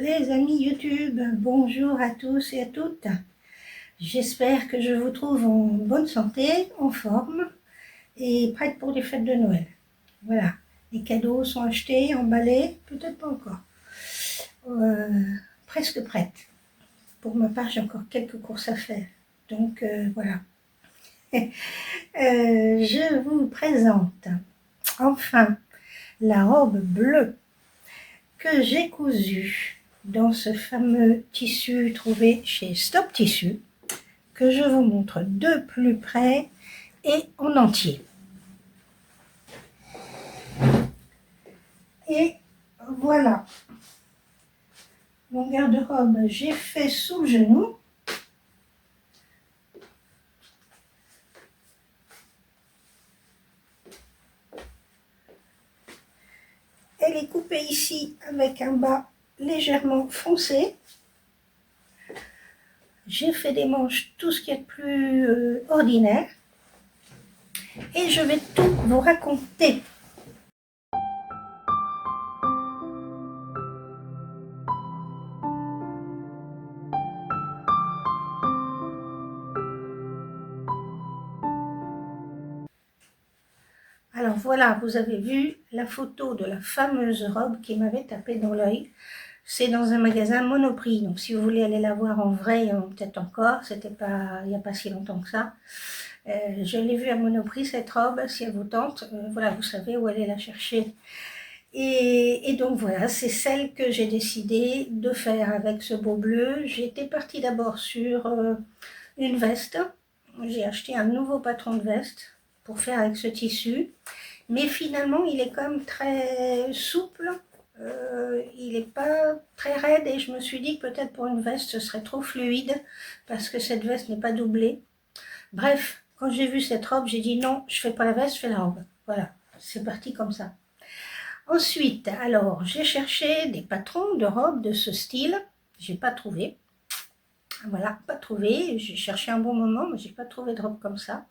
les amis YouTube, bonjour à tous et à toutes. J'espère que je vous trouve en bonne santé, en forme et prête pour les fêtes de Noël. Voilà, les cadeaux sont achetés, emballés, peut-être pas encore. Presque prête. Pour ma part, j'ai encore quelques courses à faire. Donc voilà. Je vous présente enfin la robe bleue que j'ai cousue dans ce fameux tissu trouvé chez Stop Tissu, que je vous montre de plus près et en entier. Et voilà, mon garde-robe, j'ai fait sous le genou. Elle est coupée ici avec un bas légèrement foncé. J'ai fait des manches, tout ce qui est de plus ordinaire. Et je vais tout vous raconter. Alors voilà, vous avez vu la photo de la fameuse robe qui m'avait tapé dans l'œil. C'est dans un magasin Monoprix, donc si vous voulez aller la voir en vrai, peut-être encore, c'était pas, il n'y a pas si longtemps que ça. Je l'ai vue à Monoprix cette robe, si elle vous tente, voilà, vous savez où aller la chercher. Et donc voilà, c'est celle que j'ai décidé de faire avec ce beau bleu. J'étais partie d'abord sur une veste. J'ai acheté un nouveau patron de veste pour faire avec ce tissu. Mais finalement, il est quand même très souple. Il n'est pas très raide et je me suis dit que peut-être pour une veste, ce serait trop fluide parce que cette veste n'est pas doublée. Bref, quand j'ai vu cette robe, j'ai dit non, je ne fais pas la veste, je fais la robe. Voilà, c'est parti comme ça. Ensuite, alors, j'ai cherché des patrons de robes de ce style. J'ai pas trouvé. Voilà, pas trouvé. J'ai cherché un bon moment, mais j'ai pas trouvé de robe comme ça.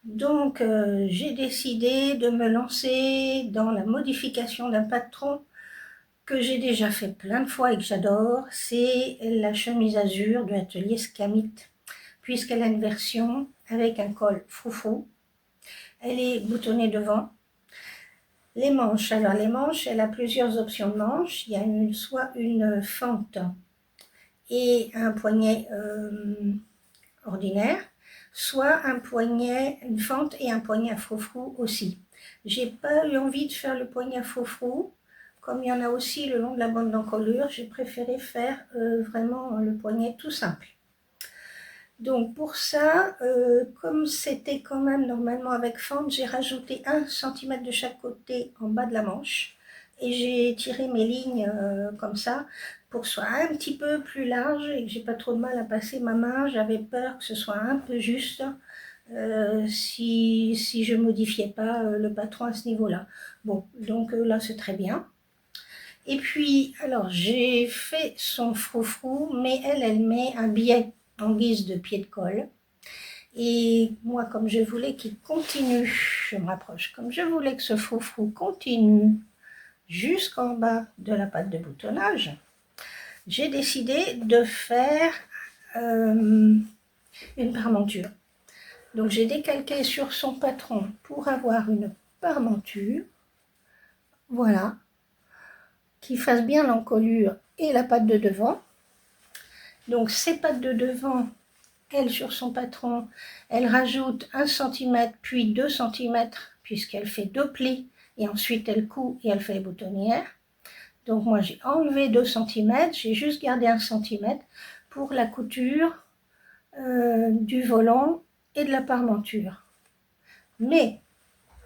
Donc, j'ai décidé de me lancer dans la modification d'un patron que j'ai déjà fait plein de fois et que j'adore. C'est la chemise azur de l'atelier Scamit, puisqu'elle a une version avec un col froufrou. Elle est boutonnée devant. Les manches, alors les manches, elle a plusieurs options de manches. Il y a soit une fente et un poignet ordinaire, soit un poignet, une fente et un poignet à froufrou aussi. J'ai pas eu envie de faire le poignet à froufrou, comme il y en a aussi le long de la bande d'encolure, j'ai préféré faire vraiment le poignet tout simple. Donc pour ça, comme c'était quand même normalement avec fente, j'ai rajouté 1 cm de chaque côté en bas de la manche et j'ai tiré mes lignes comme ça pour que ce soit un petit peu plus large et que j'ai pas trop de mal à passer ma main. J'avais peur que ce soit un peu juste si je modifiais pas le patron à ce niveau-là. Bon, donc là c'est très bien. Et puis, alors j'ai fait son froufrou, mais elle met un biais en guise de pied de colle. Et moi, comme je voulais qu'il continue, je me rapproche, comme je voulais que ce froufrou continue jusqu'en bas de la patte de boutonnage, j'ai décidé de faire une parmenture. Donc j'ai décalqué sur son patron pour avoir une parmenture, voilà, qui fasse bien l'encolure et la patte de devant. Donc ces pattes de devant, elle sur son patron, elle rajoute 1 cm puis 2 cm puisqu'elle fait 2 plis et ensuite elle coud et elle fait les boutonnières. Donc moi j'ai enlevé 2 cm, j'ai juste gardé 1 cm pour la couture du volant et de la parmenture. Mais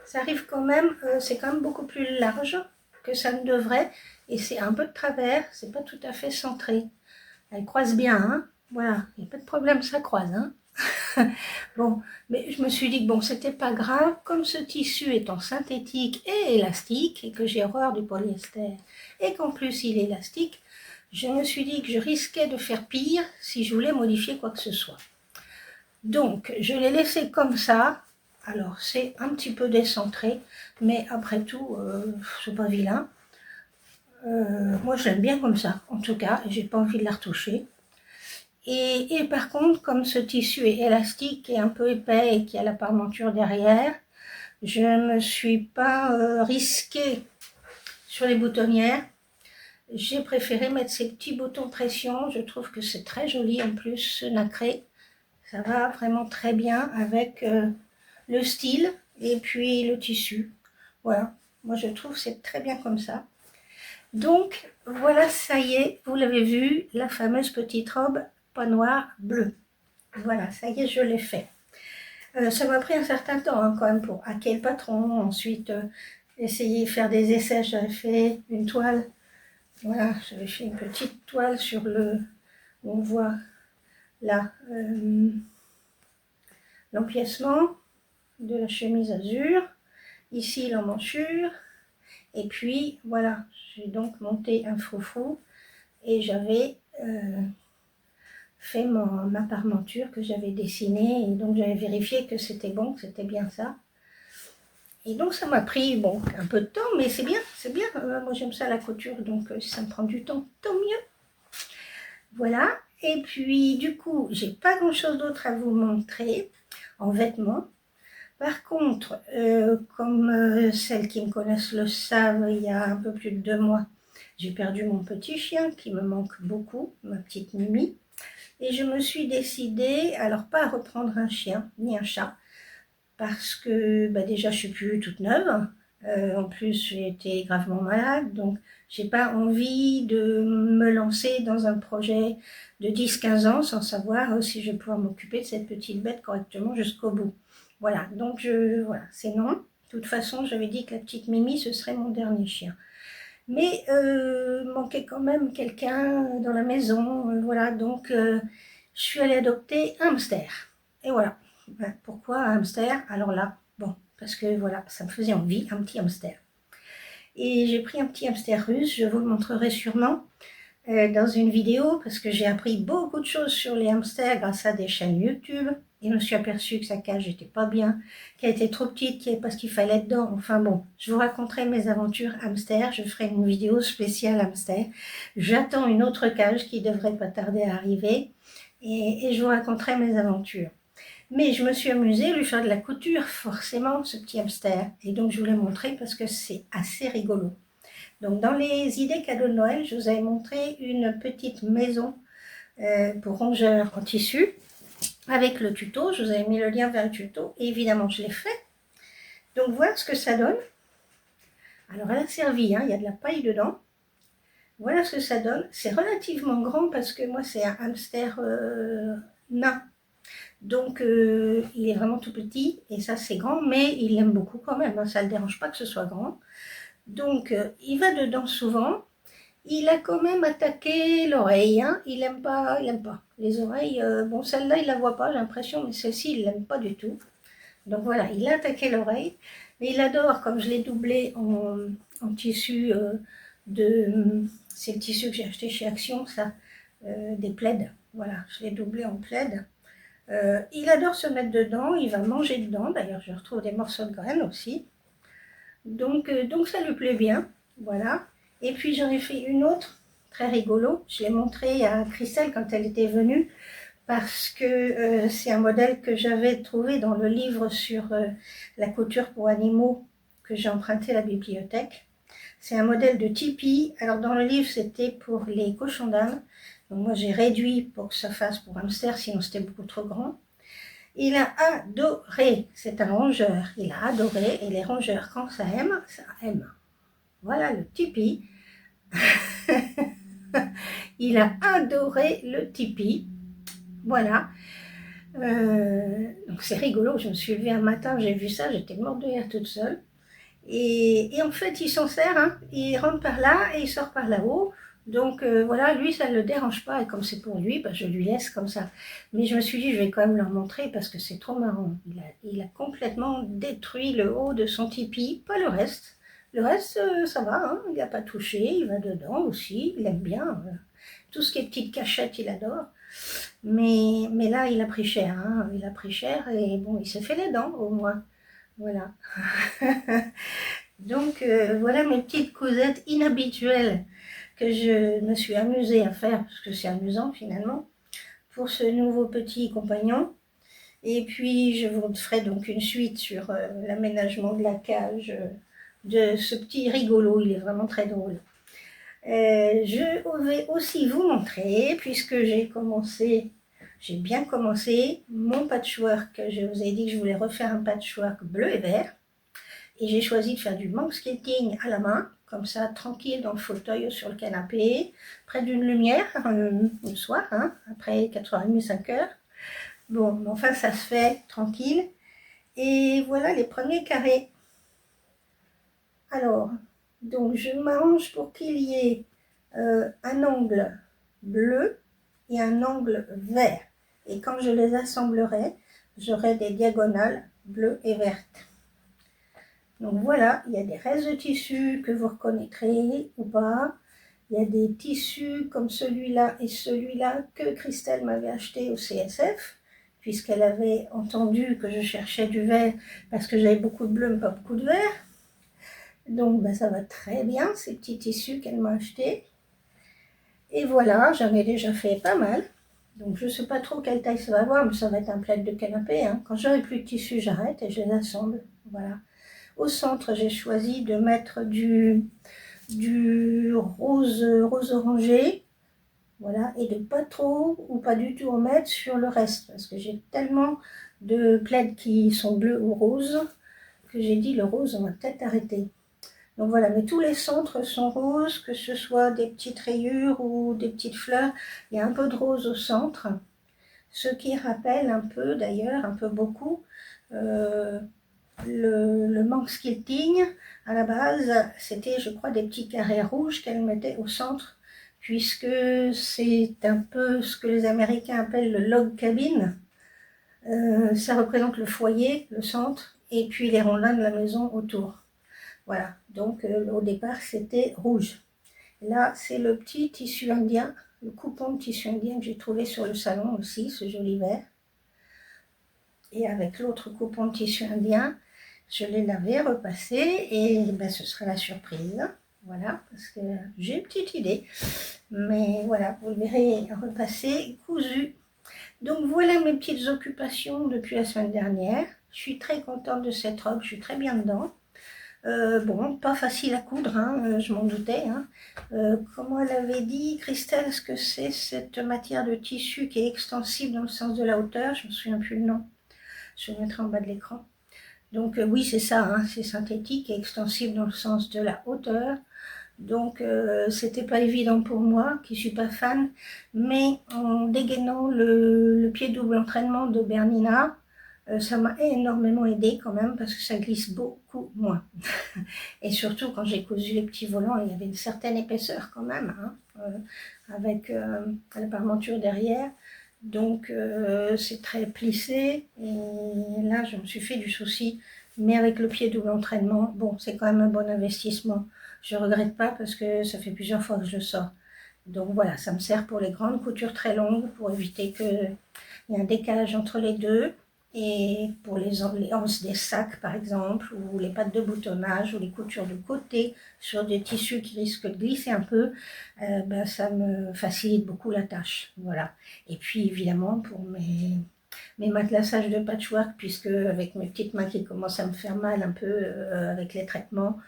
ça arrive quand même, c'est quand même beaucoup plus large que ça ne devrait et c'est un peu de travers, c'est pas tout à fait centré. Elle croise bien, hein, voilà, il n'y a pas de problème, ça croise, hein. Bon, mais je me suis dit que bon, c'était pas grave, comme ce tissu est en synthétique et élastique, et que j'ai horreur du polyester, et qu'en plus il est élastique, je me suis dit que je risquais de faire pire si je voulais modifier quoi que ce soit. Donc, je l'ai laissé comme ça. Alors, c'est un petit peu décentré, mais après tout, c'est pas vilain. Moi, je l'aime bien comme ça, en tout cas, j'ai pas envie de la retoucher. Et par contre, comme ce tissu est élastique et un peu épais et qu'il y a la parmenture derrière, je ne me suis pas risquée sur les boutonnières. J'ai préféré mettre ces petits boutons pression. Je trouve que c'est très joli en plus, nacré. Ça va vraiment très bien avec le style et puis le tissu. Voilà, moi je trouve que c'est très bien comme ça. Donc voilà, ça y est, vous l'avez vu, la fameuse petite robe pas noire, bleue. Voilà, ça y est, je l'ai fait. Ça m'a pris un certain temps hein, quand même pour hacker le patron, ensuite essayer de faire des essais. J'avais fait une toile, voilà, j'avais fait une petite toile sur le, on voit là, l'empiècement de la chemise azur, ici l'emmanchure, et puis voilà, j'ai donc monté un froufrou et j'avais fait ma parmenture que j'avais dessinée, et donc j'avais vérifié que c'était bon, que c'était bien ça. Et donc ça m'a pris bon, un peu de temps, mais c'est bien, c'est bien. Moi j'aime ça la couture, donc si ça me prend du temps, tant mieux. Voilà, et puis du coup, j'ai pas grand chose d'autre à vous montrer en vêtements. Par contre, comme celles qui me connaissent le savent, il y a un peu plus de 2 mois, j'ai perdu mon petit chien qui me manque beaucoup, ma petite Mimi. Et je me suis décidée, alors pas à reprendre un chien ni un chat, parce que bah déjà je suis plus toute neuve. En plus, j'ai été gravement malade, donc j'ai pas envie de me lancer dans un projet de 10-15 ans sans savoir si je vais pouvoir m'occuper de cette petite bête correctement jusqu'au bout. Voilà, donc voilà, c'est non. De toute façon, j'avais dit que la petite Mimi, ce serait mon dernier chien. Mais manquait quand même quelqu'un dans la maison, voilà, donc je suis allée adopter un hamster. Et voilà. Pourquoi un hamster? Alors là, bon, parce que voilà, ça me faisait envie, un petit hamster. Et j'ai pris un petit hamster russe, je vous le montrerai sûrement dans une vidéo, parce que j'ai appris beaucoup de choses sur les hamsters grâce à des chaînes YouTube. Et je me suis aperçue que sa cage n'était pas bien, qu'elle était trop petite, parce qu'il fallait être dedans. Enfin bon, je vous raconterai mes aventures hamster, je ferai une vidéo spéciale hamster. J'attends une autre cage qui devrait pas tarder à arriver, et je vous raconterai mes aventures. Mais je me suis amusée à lui faire de la couture, forcément, ce petit hamster. Et donc je vous l'ai montré parce que c'est assez rigolo. Donc dans les idées cadeaux de Noël, je vous avais montré une petite maison pour rongeurs en tissu avec le tuto. Je vous avais mis le lien vers le tuto et évidemment je l'ai fait. Donc voilà ce que ça donne. Alors elle a servi, hein, il y a de la paille dedans. Voilà ce que ça donne. C'est relativement grand parce que moi c'est un hamster nain. Donc il est vraiment tout petit et ça c'est grand, mais il l'aime beaucoup quand même, hein, ça ne le dérange pas que ce soit grand. Donc il va dedans souvent. Il a quand même attaqué l'oreille, hein. Il aime pas, il aime pas. Les oreilles, bon celle-là il la voit pas, j'ai l'impression, mais celle-ci il l'aime pas du tout. Donc voilà, il a attaqué l'oreille, mais il adore, comme je l'ai doublé en tissu c'est le tissu que j'ai acheté chez Action, ça, des plaids. Voilà, je l'ai doublé en plaid. Il adore se mettre dedans, il va manger dedans, d'ailleurs je retrouve des morceaux de graines aussi. Donc ça lui plaît bien, voilà. Et puis j'en ai fait une autre, très rigolo, je l'ai montré à Christelle quand elle était venue, parce que c'est un modèle que j'avais trouvé dans le livre sur la couture pour animaux que j'ai emprunté à la bibliothèque. C'est un modèle de tipi, alors dans le livre c'était pour les cochons d'Inde, donc moi j'ai réduit pour que ça fasse pour hamster, sinon c'était beaucoup trop grand. Il a adoré, c'est un rongeur, il a adoré, et les rongeurs, quand ça aime. Voilà le tipi. Il a adoré le tipi. Voilà. Donc c'est rigolo, je me suis levée un matin, j'ai vu ça, j'étais morte de rire toute seule. Et en fait, il s'en sert, hein. Il rentre par là et il sort par là-haut. Donc voilà, lui, ça ne le dérange pas. Et comme c'est pour lui, bah, je lui laisse comme ça. Mais je me suis dit, je vais quand même leur montrer parce que c'est trop marrant. Il a complètement détruit le haut de son tipi, pas le reste. Le reste, ça va, hein. Il n'a pas touché, il va dedans aussi, il aime bien. Tout ce qui est petite cachette, il adore. Mais là, il a pris cher, hein. Il a pris cher et bon, il s'est fait les dents au moins. Voilà. Donc voilà mes petites causettes inhabituelles que je me suis amusée à faire, parce que c'est amusant finalement, pour ce nouveau petit compagnon. Et puis je vous ferai donc une suite sur l'aménagement de la cage de ce petit rigolo, il est vraiment très drôle. Je vais aussi vous montrer, puisque j'ai bien commencé mon patchwork. Je vous ai dit que je voulais refaire un patchwork bleu et vert. Et j'ai choisi de faire du manque squelting à la main, comme ça, tranquille dans le fauteuil ou sur le canapé, près d'une lumière, le soir, hein, après 4h30, 5h. Bon, mais enfin, ça se fait tranquille. Et voilà les premiers carrés. Alors, donc je m'arrange pour qu'il y ait un angle bleu et un angle vert. Et quand je les assemblerai, j'aurai des diagonales bleues et vertes. Donc voilà, il y a des restes de tissus que vous reconnaîtrez ou pas. Il y a des tissus comme celui-là et celui-là que Christelle m'avait acheté au CSF, puisqu'elle avait entendu que je cherchais du vert parce que j'avais beaucoup de bleu mais pas beaucoup de vert. Donc ben, ça va très bien, ces petits tissus qu'elle m'a achetés. Et voilà, j'en ai déjà fait pas mal. Donc je ne sais pas trop quelle taille ça va avoir, mais ça va être un plaid de canapé. Hein. Quand j'aurai plus de tissu, j'arrête et je les assemble. Voilà. Au centre, j'ai choisi de mettre du rose orangé. Voilà, et de pas trop ou pas du tout en mettre sur le reste. Parce que j'ai tellement de plaids qui sont bleus ou roses que j'ai dit le rose, on va peut-être arrêter. Donc voilà, mais tous les centres sont roses, que ce soit des petites rayures ou des petites fleurs. Il y a un peu de rose au centre, ce qui rappelle un peu d'ailleurs, un peu beaucoup, le manque quilting. À la base, c'était je crois des petits carrés rouges qu'elle mettait au centre, puisque c'est un peu ce que les Américains appellent le log cabin. Ça représente le foyer, le centre, et puis les rondins de la maison autour. Voilà, donc au départ c'était rouge. Là c'est le petit tissu indien, le coupon de tissu indien que j'ai trouvé sur le salon aussi, ce joli vert. Et avec l'autre coupon de tissu indien, je l'ai lavé, repassé, et ben, ce sera la surprise. Voilà, parce que j'ai une petite idée. Mais voilà, vous le verrez repassé, cousu. Donc voilà mes petites occupations depuis la semaine dernière. Je suis très contente de cette robe, je suis très bien dedans. Bon, pas facile à coudre, hein, je m'en doutais. Hein. Comment elle avait dit, Christelle, ce que c'est cette matière de tissu qui est extensible dans le sens de la hauteur? Je ne me souviens plus le nom. Je le mettrai en bas de l'écran. Donc oui, c'est ça, hein, c'est synthétique et extensible dans le sens de la hauteur. Donc c'était pas évident pour moi, qui suis pas fan, mais en dégainant le pied double entraînement de Bernina, ça m'a énormément aidé quand même parce que ça glisse beaucoup moins. Et surtout quand j'ai cousu les petits volants, il y avait une certaine épaisseur quand même, hein, avec la parmenture derrière. Donc c'est très plissé et là je me suis fait du souci, mais avec le pied double entraînement, bon c'est quand même un bon investissement. Je regrette pas parce que ça fait plusieurs fois que je le sors. Donc voilà, ça me sert pour les grandes coutures très longues, pour éviter qu'il y ait un décalage entre les deux. Et pour les anses des sacs par exemple, ou les pattes de boutonnage, ou les coutures de côté, sur des tissus qui risquent de glisser un peu, ben, ça me facilite beaucoup la tâche. Voilà. Et puis évidemment pour mes matelassages de patchwork, puisque avec mes petites mains qui commencent à me faire mal un peu avec les traitements,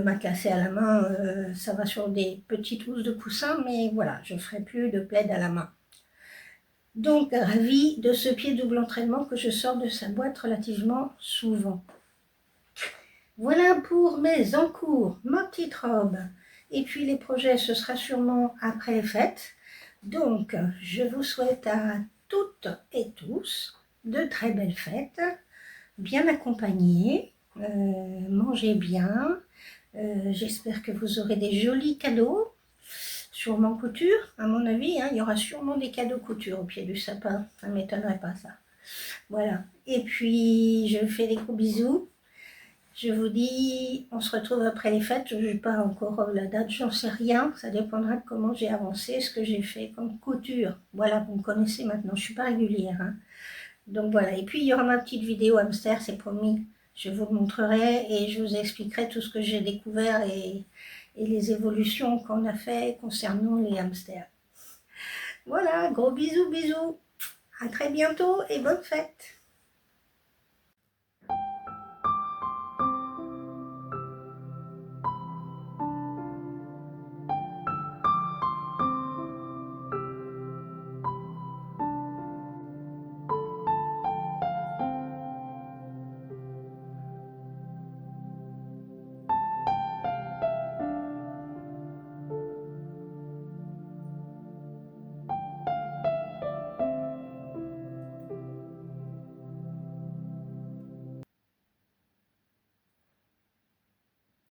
matelassé à la main, ça va sur des petites housses de coussin, mais voilà, je ne ferai plus de plaid à la main. Donc, ravie de ce pied double entraînement que je sors de sa boîte relativement souvent. Voilà pour mes encours, ma petite robe. Et puis les projets, ce sera sûrement après les fêtes. Donc, je vous souhaite à toutes et tous de très belles fêtes, bien accompagnées, mangez bien. J'espère que vous aurez des jolis cadeaux. Sûrement couture, à mon avis, hein, il y aura sûrement des cadeaux couture au pied du sapin, ça ne m'étonnerait pas ça. Voilà, et puis je vous fais des gros bisous. Je vous dis, on se retrouve après les fêtes, je ne sais pas encore la date, j'en sais rien, ça dépendra de comment j'ai avancé, ce que j'ai fait comme couture. Voilà, vous me connaissez maintenant, je ne suis pas régulière. Hein. Donc voilà, et puis il y aura ma petite vidéo hamster, c'est promis, je vous le montrerai et je vous expliquerai tout ce que j'ai découvert et et les évolutions qu'on a fait concernant les hamsters. Voilà, gros bisous, bisous. À très bientôt et bonne fête.